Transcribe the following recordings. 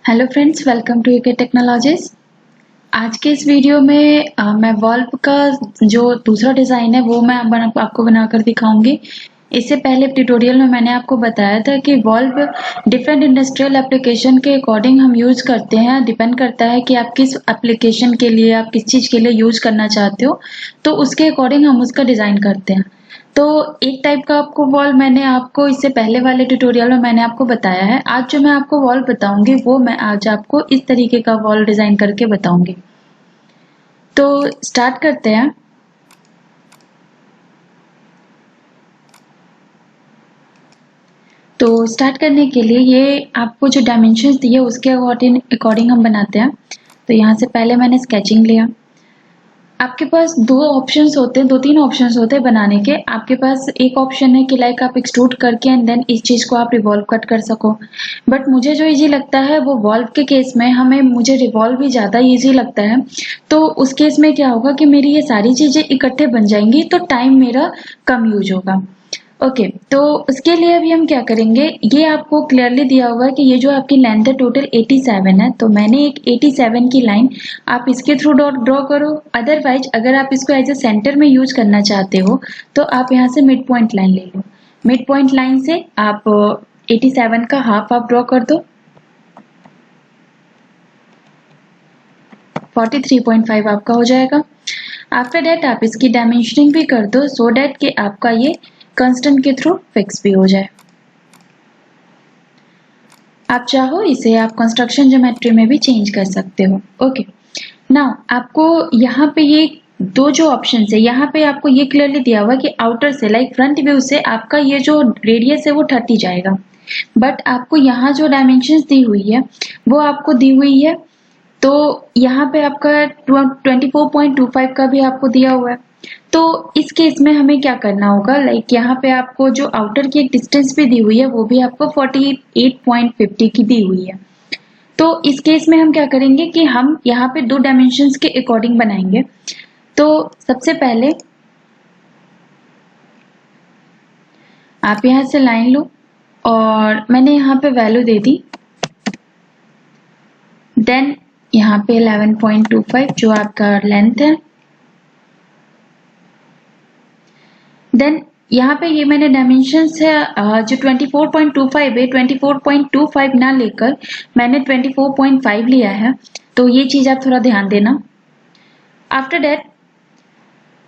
Hello friends, welcome to UK technologies. आज के इस वीडियो में मैं वॉल्व का जो दूसरा डिज़ाइन है वो मैं आपको बनाकर दिखाऊंगी। इससे पहले ट्यूटोरियल में मैंने आपको बताया था कि वॉल्व डिफरेंट इंडस्ट्रियल एप्लीकेशन के अकॉर्डिंग हम यूज़ करते हैं। डिपेंड करता है कि आप किस एप्लीकेशन के लिए, आप किस चीज़ के लिए यूज़ करना चाहते हो, तो उसके अकॉर्डिंग हम उसका डिज़ाइन करते हैं। तो एक टाइप का आपको वॉल मैंने आपको इससे पहले वाले ट्यूटोरियल में मैंने आपको बताया है। आज जो मैं आपको वॉल बताऊंगी वो मैं आज आपको इस तरीके का वॉल डिजाइन करके बताऊंगी। तो स्टार्ट करते हैं। तो स्टार्ट करने के लिए ये आपको जो डायमेंशंस दिए उसके अकॉर्डिंग हम बनाते हैं। तो यहाँ से पहले मैंने स्केचिंग लिया। आपके पास दो ऑप्शंस होते हैं, दो तीन ऑप्शंस होते हैं बनाने के। आपके पास एक ऑप्शन है कि लाइक आप एक्सट्रूड करके एंड देन इस चीज को आप रिवॉल्व कट कर सको। बट मुझे जो इजी लगता है वो वॉल्व के केस में मुझे रिवॉल्व ही ज्यादा इजी लगता है। तो उस केस में क्या होगा कि मेरी ये सारी चीजें इकट्ठे बन जाएंगी, तो टाइम मेरा कम यूज होगा। ओके, तो उसके लिए अभी हम क्या करेंगे, ये आपको क्लियरली दिया हुआ है कि ये जो आपकी लेंथ है टोटल 87 है। तो मैंने एक 87 की लाइन आप इसके थ्रू ड्रॉ करो। अदरवाइज अगर आप इसको एज ए सेंटर में यूज करना चाहते हो तो आप यहाँ से मिड पॉइंट लाइन ले लो। मिड पॉइंट लाइन से आप 87 का हाफ आप ड्रॉ कर दो। 43.5 आपका हो जाएगा। आफ्टर दैट आप इसकी डायमेंशनिंग भी कर दो सो दैट कि आपका ये कांस्टेंट के थ्रू फिक्स भी हो जाए। आप चाहो इसे आप कंस्ट्रक्शन ज्योमेट्री में भी चेंज कर सकते हो। ओके, नाउ आपको यहाँ पे ये दो जो ऑप्शन है, यहाँ पे आपको ये क्लियरली दिया हुआ कि आउटर से लाइक फ्रंट व्यू से आपका ये जो रेडियस है वो 30 जाएगा। बट आपको यहाँ जो डायमेंशंस दी हुई है वो आपको दी हुई है, तो यहाँ पे आपका 24.25 का भी आपको दिया हुआ है। तो इस केस में हमें क्या करना होगा, लाइक यहाँ पे आपको जो आउटर की एक डिस्टेंस भी दी हुई है वो भी आपको 48.50 की दी हुई है। तो इस केस में हम क्या करेंगे कि हम यहाँ पे दो डायमेंशंस के अकॉर्डिंग बनाएंगे। तो सबसे पहले आप यहाँ से लाइन लो और मैंने यहाँ पे वैल्यू दे दी। देन यहाँ पे 11.25 जो आपका लेंथ है। देन यहाँ पे ये मैंने डायमेंशंस है जो 24.25 है, 24.25 ना लेकर मैंने 24.5 लिया है। तो ये चीज आप थोड़ा ध्यान देना। आफ्टर दैट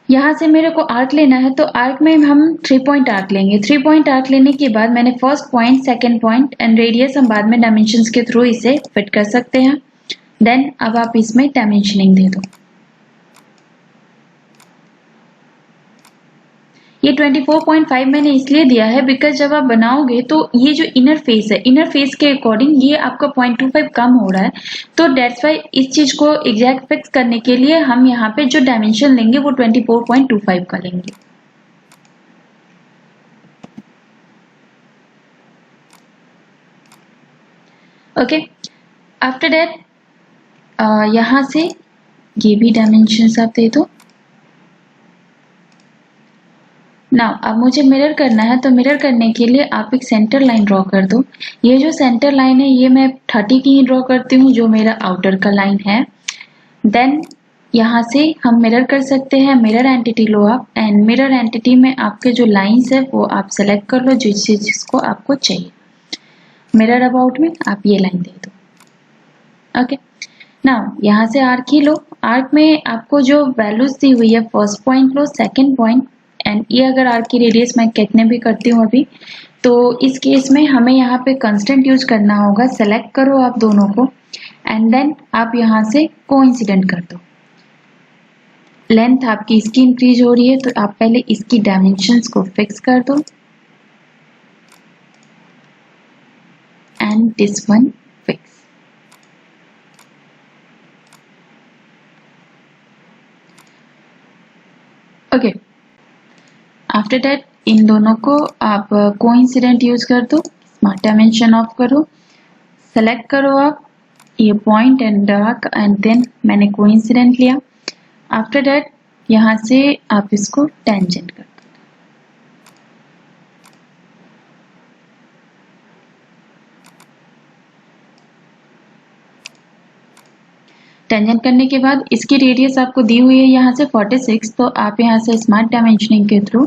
यहाँ से मेरे को आर्क लेना है, तो आर्क में हम 3 पॉइंट आर्क लेंगे। 3 पॉइंट आर्क लेने के बाद मैंने first point, second point and radius हम बाद में डायमेंशंस के थ्रू इसे फिट कर सकते हैं। देन अब आप इसमें डायमेंशनिंग दे दो। ये 24.5 मैंने इसलिए दिया है बिकॉज जब आप बनाओगे तो ये जो इनर फेस है, इनर फेस के अकॉर्डिंग ये आपका 0.25 कम हो रहा है। तो डेट्स वाई इस चीज को एग्जैक्ट फिक्स करने के लिए हम यहाँ पे जो डायमेंशन लेंगे वो 24.25 का लेंगे। ओके, आफ्टर दैट यहाँ से ये भी डायमेंशन आप दे दो। नाउ अब मुझे मिरर करना है, तो मिरर करने के लिए आप एक सेंटर लाइन ड्रॉ कर दो। ये जो सेंटर लाइन है ये मैं 30 की ही ड्रॉ करती हूँ, जो मेरा आउटर का लाइन है। देन यहाँ से हम मिरर कर सकते हैं। मिरर एंटिटी लो आप एंड मिरर एंटिटी में आपके जो लाइंस है वो आप सेलेक्ट कर लो जिसको आपको चाहिए। मिरर अबाउट में आप ये लाइन दे दो। ओके, नाउ यहाँ से आर्क ही लो। आर्क में आपको जो वैल्यूज दी हुई है, first point low, second point and ये अगर आर्क की रेडियस मैं कितने भी करती हूँ अभी, तो इस केस में हमें यहाँ पे कांस्टेंट यूज करना होगा। सेलेक्ट करो आप दोनों को एंड देन आप यहाँ से कोइंसिडेंट कर दो। लेंथ आपकी इसकी इंक्रीज हो रही है तो आप पहले इसकी डायमेंशंस को फिक्स कर दो and this one fix. Okay, after that इन दोनों को आप कोइंसिडेंट यूज कर दो। स्मार्ट डायमेंशन ऑफ करो, सेलेक्ट करो आप ये point and arc and then मैंने कोइंसिडेंट लिया। आफ्टर दैट यहाँ से आप इसको टेंजेंट कर दो। टेंजेंट करने के बाद इसकी रेडियस आपको दी हुई है यहाँ से 46, तो आप यहाँ से स्मार्ट डायमेंशनिंग के थ्रू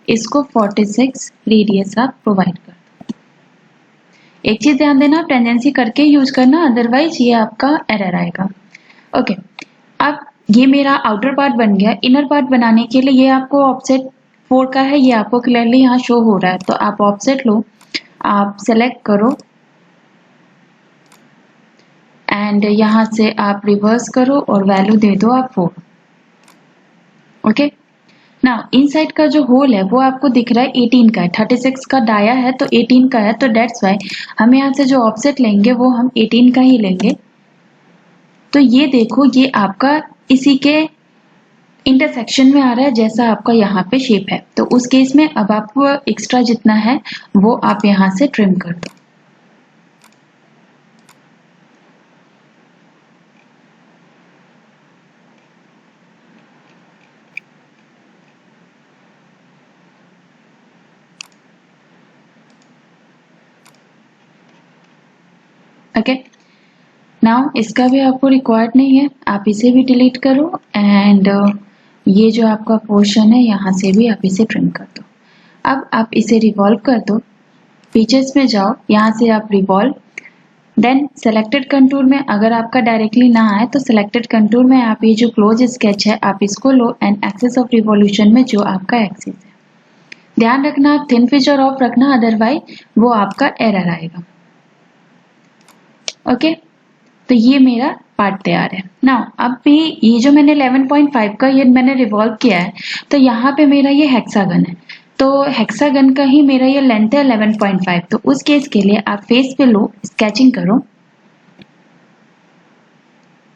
इसको 46 रेडियस आप प्रोवाइड कर दो। एक चीज ध्यान देना, टेंजेंसी करके यूज करना, अदरवाइज ये आपका एरर आएगा। ओके, अब ये मेरा आउटर पार्ट बन गया। इनर पार्ट बनाने के लिए ये आपको ऑफसेट 4 का है, ये आपको क्लियरली यहाँ शो हो रहा है, तो आप ऑफसेट लो, आप सेलेक्ट करो एंड यहाँ से आप रिवर्स करो और वैल्यू दे दो आप 4। ओके, नाउ इनसाइड का जो होल है वो आपको दिख रहा है 18 का है, 36 का डाया है तो 18 का है, तो डेट्स वाई हम यहाँ से जो ऑफसेट लेंगे वो हम 18 का ही लेंगे। तो ये देखो, ये आपका इसी के इंटरसेक्शन में आ रहा है जैसा आपका यहाँ पे शेप है, तो उस केस में अब आपको एक्स्ट्रा जितना है वो आप यहाँ से ट्रिम कर दो। ओके, नाउ इसका भी आपको रिक्वायर्ड नहीं है, आप इसे भी डिलीट करो एंड ये जो आपका पोर्शन है यहाँ से भी आप इसे ट्रिम कर दो। अब आप इसे रिवॉल्व कर दो, फीचर्स में जाओ, यहाँ से आप रिवॉल्व, देन सेलेक्टेड कंटूर में अगर आपका डायरेक्टली ना आए तो सेलेक्टेड कंटूर में आप ये जो क्लोज स्केच है आप इसको लो एंड एक्सिस ऑफ रिवॉल्यूशन में जो आपका एक्सिस है, ध्यान रखना आप थिन फीचर ऑफ रखना, अदरवाइज वो आपका एरर आएगा। ओके, तो ये मेरा पार्ट तैयार है। नाउ अब भी ये जो मैंने 11.5 का ये मैंने रिवॉल्व किया है, तो यहाँ पे मेरा ये हेक्सागन है, तो हेक्सागन का ही मेरा ये लेंथ है 11.5। तो उस केस के लिए आप फेस पे लो, स्केचिंग करो,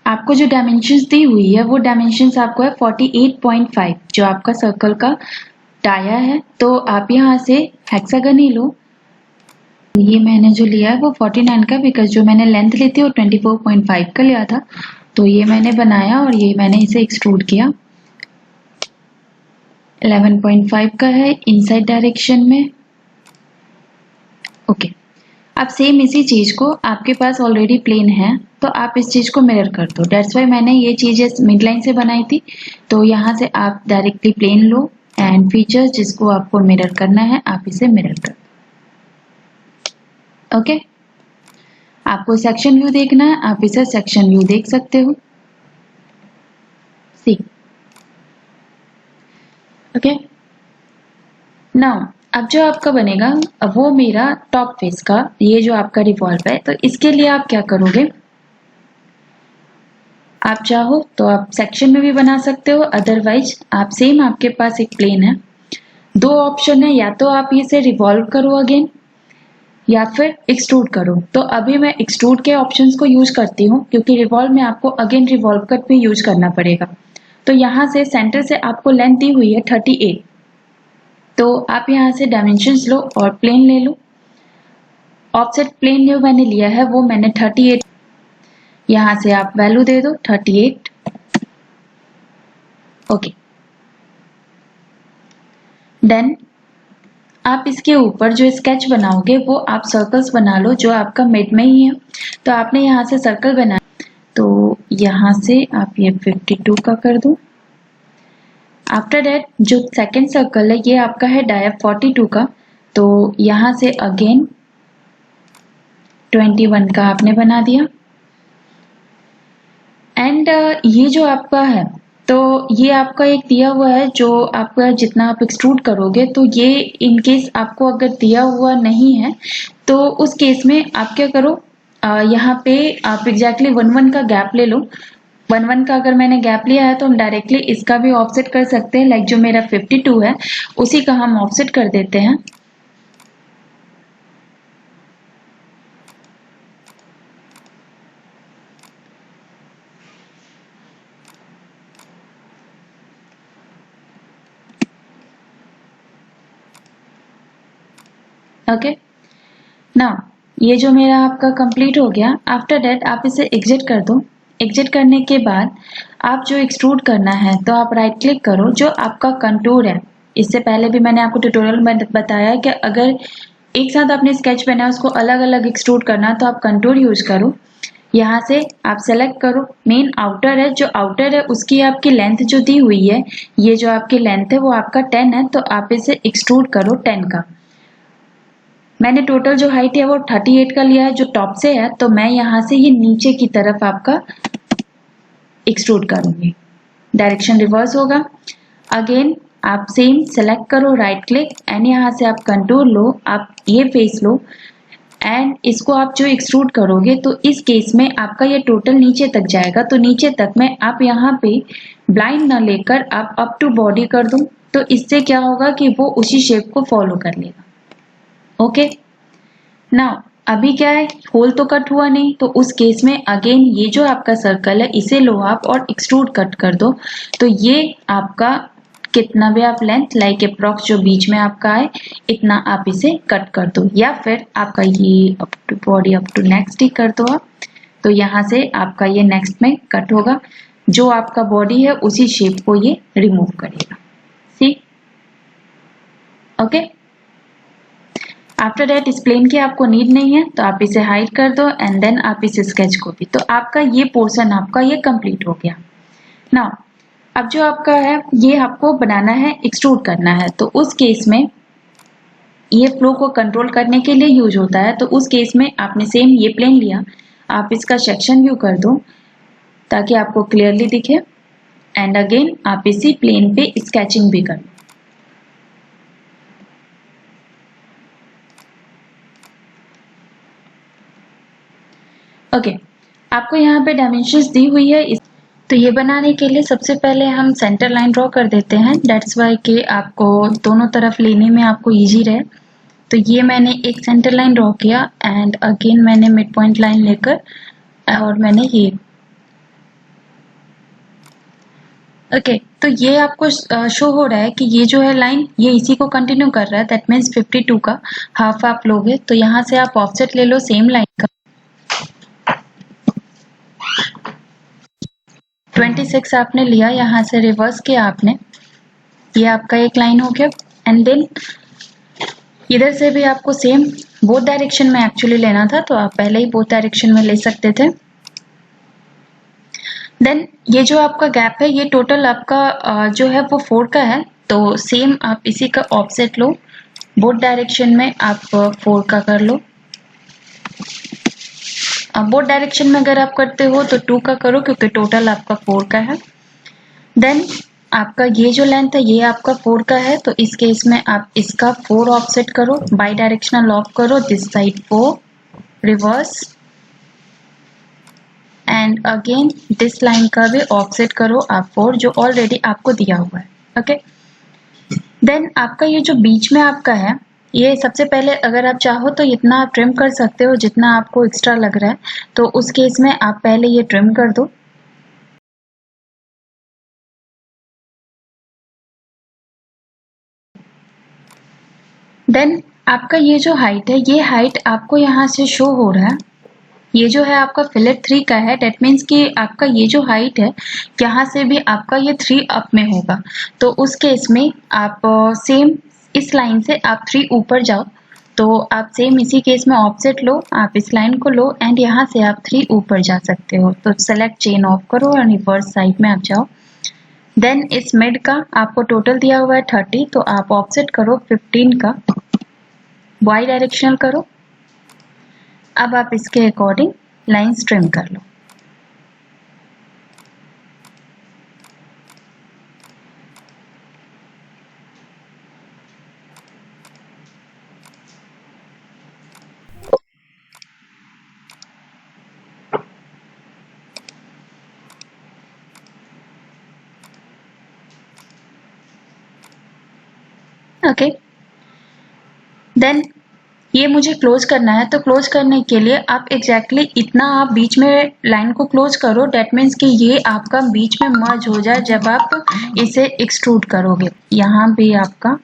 आपको जो डायमेंशंस दी हुई है वो डायमेंशंस आपको है 48.5 जो आपका सर्कल का डाया है, तो आप यहाँ से हेक्सागन ही लो। ये मैंने जो लिया है वो 49 का, बिकॉज जो मैंने लेंथ ली थी वो 24.5 का लिया था, तो ये मैंने बनाया और ये मैंने इसे एक्सट्रूड किया। 11.5 का है इनसाइड डायरेक्शन में। ओके, अब सेम इसी चीज को आपके पास ऑलरेडी प्लेन है तो आप इस चीज को मिरर कर दो, डेट्स वाई मैंने ये चीज मिड लाइन से बनाई थी, तो यहाँ से आप डायरेक्टली प्लेन लो एंड फीचर्स जिसको आपको मिरर करना है आप इसे मिरर कर दो। ओके, आपको सेक्शन व्यू देखना है, आप इसे सेक्शन व्यू देख सकते हो। सी ओके, नाउ अब जो आपका बनेगा अब वो मेरा टॉप फेस का ये जो आपका रिवॉल्व है, तो इसके लिए आप क्या करोगे, आप चाहो तो आप सेक्शन में भी बना सकते हो, अदरवाइज आप सेम आपके पास एक प्लेन है, दो ऑप्शन है, या तो आप इसे रिवॉल्व करो अगेन या फिर एक्सट्रूड करो। तो अभी मैं एक्सट्रूड के ऑप्शंस को यूज करती हूँ क्योंकि रिवॉल्व में आपको अगेन रिवॉल्व कट भी यूज करना पड़ेगा। तो यहाँ से सेंटर से आपको लेंथ दी हुई है 38, तो आप यहाँ से डायमेंशंस लो और प्लेन ले लो, ऑफसेट प्लेन जो मैंने लिया है वो मैंने 38, यहाँ से आप वैल्यू दे दो 38। ओके, देन आप इसके ऊपर जो स्केच बनाओगे वो आप सर्कल्स बना लो जो आपका मिड में ही है, तो आपने यहाँ से सर्कल बनाया, तो यहाँ से आप ये 52 का कर दो। आफ्टर दैट जो सेकेंड सर्कल है ये आपका है डाया 42 का, तो यहाँ से अगेन 21 का आपने बना दिया एंड ये जो आपका है तो ये आपका एक दिया हुआ है जो आपका जितना आप एक्सट्रूड करोगे, तो ये इन केस आपको अगर दिया हुआ नहीं है तो उस केस में आप क्या करो, यहाँ पे आप एग्जैक्टली 1-1 का गैप ले लो। 1-1 का अगर मैंने गैप लिया है तो हम डायरेक्टली इसका भी ऑफसेट कर सकते हैं, लाइक जो मेरा 52 है उसी का हम ऑफसेट कर देते हैं। ओके, नाउ ये जो मेरा आपका कंप्लीट हो गया, आफ्टर दैट आप इसे एग्जिट कर दो। एग्जिट करने के बाद आप जो एक्सट्रूड करना है तो आप राइट क्लिक करो, जो आपका कंटूर है, इससे पहले भी मैंने आपको ट्यूटोरियल में बताया कि अगर एक साथ आपने स्केच बनाया उसको अलग अलग एक्सट्रूड करना तो आप कंटूर यूज करो। यहाँ से आप सेलेक्ट करो, मेन आउटर है, जो आउटर है उसकी आपकी लेंथ जो दी हुई है, ये जो आपकी लेंथ है वो आपका 10 है, तो आप इसे एक्सट्रूड करो 10 का। मैंने टोटल जो हाइट है वो 38 का लिया है जो टॉप से है, तो मैं यहाँ से ये नीचे की तरफ आपका एक्सट्रूड करूंगी, डायरेक्शन रिवर्स होगा। अगेन आप सेम सेलेक्ट करो, राइट क्लिक एंड यहाँ से आप कंट्रोल लो, आप ये फेस लो एंड इसको आप जो एक्सट्रूड करोगे तो इस केस में आपका ये टोटल नीचे तक जाएगा, तो नीचे तक में आप यहाँ पे ब्लाइंड ना लेकर आप अप टू बॉडी कर दो, तो इससे क्या होगा कि वो उसी शेप को फॉलो कर लेगा। ओके, नाउ अभी क्या है, होल तो कट हुआ नहीं, तो उस केस में अगेन ये जो आपका सर्कल है इसे लो आप और एक्सट्रूड कट कर दो, तो ये आपका कितना भी आप लेंथ लाइक अप्रॉक्स जो बीच में आपका है इतना आप इसे कट कर दो, या फिर आपका ये up to body up to next ही कर दो आप, तो यहाँ से आपका ये नेक्स्ट में कट होगा, जो आपका बॉडी है उसी शेप को ये रिमूव करेगा। सी ओके, आफ्टर दैट इस प्लेन की आपको नीड नहीं है तो आप इसे हाइड कर दो एंड देन आप इस स्केच को भी, तो आपका ये पोर्शन आपका ये कंप्लीट हो गया। नाउ अब जो आपका है ये आपको बनाना है, एक्सट्रूड करना है, तो उस केस में ये फ्लो को कंट्रोल करने के लिए यूज होता है, तो उस केस में आपने सेम ये प्लेन लिया, आप इसका सेक्शन व्यू कर दो ताकि आपको क्लियरली दिखे एंड अगेन आप इसी प्लेन पे स्केचिंग भी कर लो। ओके, आपको यहाँ पे डायमेंशंस दी हुई है, तो ये बनाने के लिए सबसे पहले हम सेंटर लाइन ड्रॉ कर देते हैं, दैट्स वाई कि आपको दोनों तरफ लेने में आपको इजी रहे। तो ये मैंने एक सेंटर लाइन ड्रॉ किया एंड अगेन मैंने मिड पॉइंट लाइन लेकर और मैंने ये ओके तो ये आपको शो हो रहा है कि ये जो है लाइन ये इसी को कंटिन्यू कर रहा है, दैट मीन्स 52 का हाफ आप लोगे, तो यहाँ से आप ऑफसेट ले लो सेम लाइन का 26 आपने लिया, यहाँ से रिवर्स किया आपने, ये आपका एक लाइन हो गया एंड देन इधर से भी आपको सेम बोथ डायरेक्शन में एक्चुअली लेना था, तो आप पहले ही बोथ डायरेक्शन में ले सकते थे। देन ये जो आपका गैप है ये टोटल आपका जो है वो 4 का है, तो सेम आप इसी का ऑफसेट लो, बोथ डायरेक्शन में आप 4 का कर लो। बोथ डायरेक्शन में अगर आप करते हो तो 2 का करो क्योंकि टोटल आपका 4 का है। देन आपका ये जो लेंथ है ये आपका 4 का है, तो इस केस में आप इसका 4 ऑफसेट करो, बाई डायरेक्शनल लॉक करो, this side 4 reverse and again this line का भी ऑफसेट करो आप 4 जो ऑलरेडी आपको दिया हुआ है। ओके, देन आपका ये जो बीच में आपका है ये सबसे पहले अगर आप चाहो तो इतना आप ट्रिम कर सकते हो जितना आपको एक्स्ट्रा लग रहा है, तो उस केस में आप पहले ये ट्रिम कर दो। देन आपका ये जो हाइट है ये हाइट आपको यहाँ से शो हो रहा है, ये जो है आपका फिलेट 3 का है, डेट मीन्स कि आपका ये जो हाइट है यहाँ से भी आपका ये 3 अप में होगा, तो उस केस में आप सेम इस लाइन से आप 3 ऊपर जाओ, तो आप सेम इसी केस में ऑफसेट लो, आप इस लाइन को लो एंड यहाँ से आप 3 ऊपर जा सकते हो, तो सेलेक्ट चेन ऑफ करो और रिवर्स साइड में आप जाओ। देन इस मिड का आपको टोटल दिया हुआ है 30, तो आप ऑफसेट करो 15 का, वाई डायरेक्शनल करो। अब आप इसके अकॉर्डिंग लाइंस ट्रिम कर लो। ओके, देन ये मुझे क्लोज करना है, तो क्लोज करने के लिए आप एग्जैक्टली इतना आप बीच में लाइन को क्लोज करो, डेट मीन्स कि ये आपका बीच में मर्ज हो जाए जब आप इसे एक्सट्रूड करोगे। यहाँ भी आपका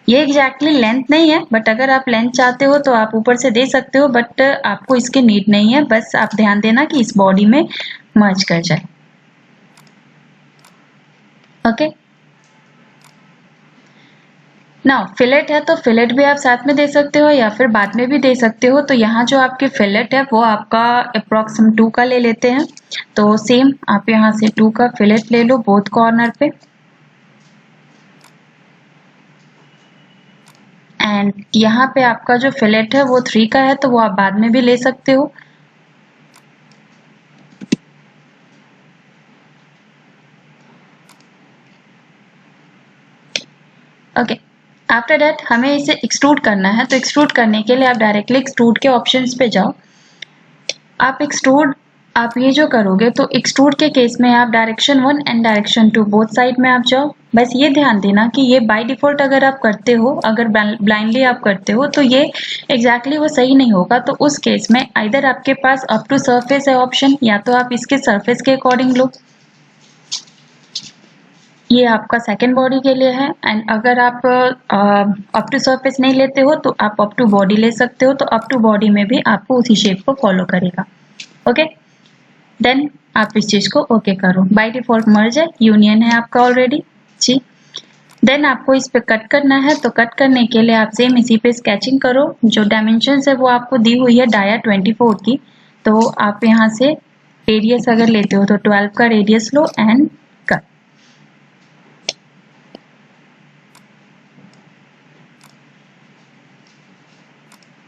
ये एग्जैक्टली लेंथ नहीं है, बट अगर आप लेंथ चाहते हो तो आप ऊपर से दे सकते हो, बट आपको इसकी नीड नहीं है, बस आप ध्यान देना कि इस बॉडी में मर्ज कर जाए। ओके, ना फिलेट है तो फिलेट भी आप साथ में दे सकते हो या फिर बाद में भी दे सकते हो। तो यहाँ जो आपकी फिलेट है वो आपका अप्रॉक्स हम 2 का ले लेते हैं। तो सेम आप यहाँ से 2 का फिलेट ले लो बोथ कॉर्नर पे, एंड यहाँ पे आपका जो फिलेट है वो 3 का है तो वो आप बाद में भी ले सकते हो। ओके, आफ्टर दैट हमें इसे एक्सट्रूड करना है। तो एक्सट्रूड करने के लिए आप डायरेक्टली एक्सट्रूड के ऑप्शंस पे जाओ। आप एक्सट्रूड आप ये जो करोगे तो एक्सट्रूड के केस में आप direction 1 and direction 2 both side में आप जाओ। बस ये ध्यान देना कि ये बाय डिफॉल्ट अगर आप करते हो, अगर ब्लाइंडली आप करते हो तो ये एग्जैक्टली वो सही नहीं होगा। तो उस केस में आइदर आपके पास अप टू सरफेस है ऑप्शन, या तो आप इसके सरफेस के अकॉर्डिंग लो, ये आपका सेकेंड बॉडी के लिए है। एंड अगर आप अप टू सरफेस नहीं लेते हो तो आप अप टू बॉडी ले सकते हो। तो अप टू बॉडी में भी आपको उसी शेप को फॉलो करेगा। ओके, देन आप इस चीज को ओके करो। बाय डिफॉल्ट मर्ज है, यूनियन है आपका ऑलरेडी जी। देन आपको इस पे कट करना है। तो कट करने के लिए आप सेम इसी पे स्केचिंग करो। जो डायमेंशंस है वो आपको दी हुई है डाया 24 की। तो आप यहाँ से रेडियस अगर लेते हो तो 12 का रेडियस लो एंड कट।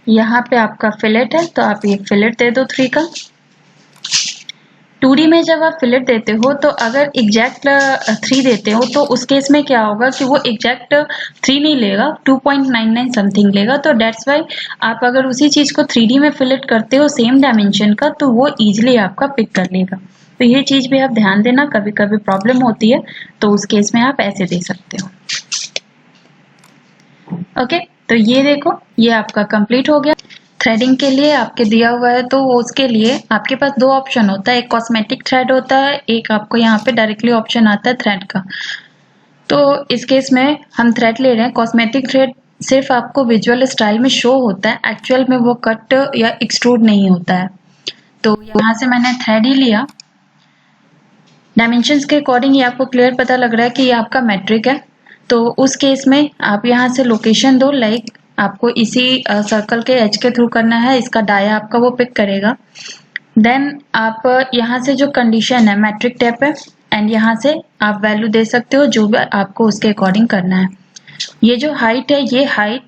यहाँ पे आपका फिलेट है तो आप ये फिलेट दे दो 3 का। 2D में जब आप फिलेट देते हो तो अगर एग्जैक्ट 3 देते हो तो उस केस में क्या होगा कि वो एग्जैक्ट 3 नहीं लेगा, 2.99 समथिंग लेगा। तो डेट्स वाई आप अगर उसी चीज को 3D में फिलेट करते हो सेम डायमेंशन का तो वो इजीली आपका पिक कर लेगा। तो ये चीज भी आप ध्यान देना, कभी कभी प्रॉब्लम होती है तो उस केस में आप ऐसे दे सकते हो। ओके, तो ये देखो ये आपका कंप्लीट हो गया। थ्रेडिंग के लिए आपके दिया हुआ है तो उसके लिए आपके पास 2 ऑप्शन होता है, एक कॉस्मेटिक थ्रेड होता है, एक आपको यहाँ पे डायरेक्टली ऑप्शन आता है थ्रेड का। तो इस केस में हम थ्रेड ले रहे हैं। कॉस्मेटिक थ्रेड सिर्फ आपको विजुअल स्टाइल में शो होता है, एक्चुअल में वो कट या एक्सट्रूड नहीं होता है। तो यहाँ से मैंने थ्रेड ही लिया। डायमेंशंस के अकॉर्डिंग ये आपको क्लियर पता लग रहा है कि ये आपका मेट्रिक है। तो उस केस में आप यहाँ से लोकेशन दो, लाइक आपको इसी सर्कल के एज के थ्रू करना है, इसका डाया आपका वो पिक करेगा। देन आप यहाँ से जो कंडीशन है मैट्रिक टैप है, एंड यहाँ से आप वैल्यू दे सकते हो जो भी आपको उसके अकॉर्डिंग करना है। ये जो हाइट है ये हाइट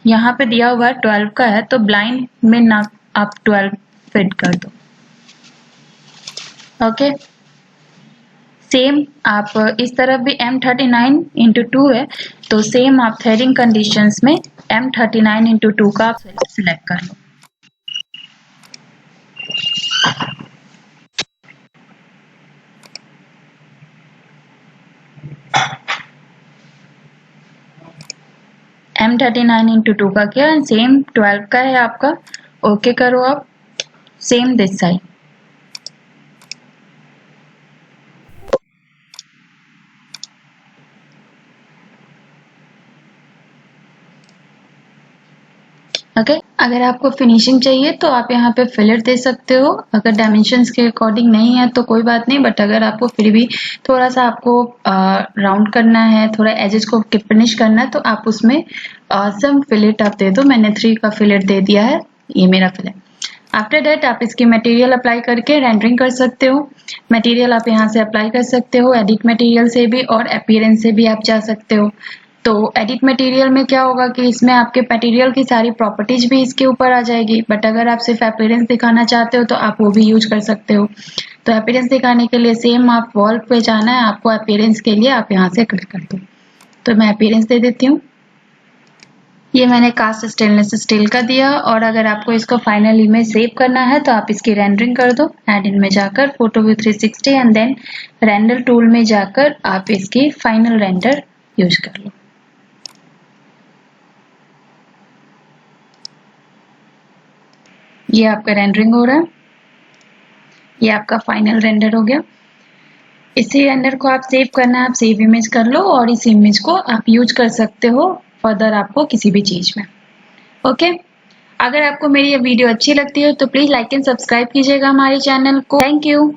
यहाँ पे दिया हुआ है 12 का है, तो ब्लाइंड में ना आप 12 फिट कर दो। ओके, सेम आप इस तरफ भी M39 इंटू 2 है तो सेम आप थ्रेडिंग कंडीशंस में M39 इंटू 2 का आप सिलेक्ट कर लो। M39 इंटू 2 का किया, सेम 12 का है आपका। ओके करो आप, सेम दिस साइड। ओके, अगर आपको फिनिशिंग चाहिए तो आप यहाँ पे फिलर दे सकते हो। अगर डायमेंशंस के अकॉर्डिंग नहीं है तो कोई बात नहीं, बट अगर आपको फिर भी थोड़ा सा आपको राउंड करना है, थोड़ा एजेस को फिनिश करना है तो आप उसमें सम फिलेट आप दे दो। मैंने 3 का फिलेट दे दिया है, ये मेरा फिलेट। आफ्टर दैट आप इसकी मटेरियल अप्लाई करके रेंडरिंग कर सकते हो। मटेरियल आप यहाँ से अप्लाई कर सकते हो, एडिट मटेरियल से भी और अपीयरेंस से भी आप जा सकते हो। तो एडिट मटेरियल में क्या होगा कि इसमें आपके मटेरियल की सारी प्रॉपर्टीज भी इसके ऊपर आ जाएगी, बट अगर आप सिर्फ अपीयरेंस दिखाना चाहते हो तो आप वो भी यूज कर सकते हो। तो अपीयरेंस दिखाने के लिए सेम आप वॉल पे जाना है, आपको अपीयरेंस के लिए आप यहाँ से क्लिक कर दो। तो मैं अपीयरेंस दे देती हूँ। ये मैंने कास्ट स्टेनलेस स्टील का दिया, और अगर आपको इसको फाइनल इमेज सेव करना है तो आप इसकी रेंडरिंग कर दो। एड इन में जाकर photo view 360 and then render tool में जाकर आप इसकी फाइनल रेंडर यूज कर लो। ये आपका रेंडरिंग हो रहा है, ये आपका फाइनल रेंडर हो गया। इसी रेंडर को आप सेव करना है, आप सेव इमेज कर लो और इस इमेज को आप यूज कर सकते हो फर्दर आपको किसी भी चीज में। ओके, अगर आपको मेरी ये वीडियो अच्छी लगती है तो प्लीज लाइक एंड सब्सक्राइब कीजिएगा हमारे चैनल को। Thank you.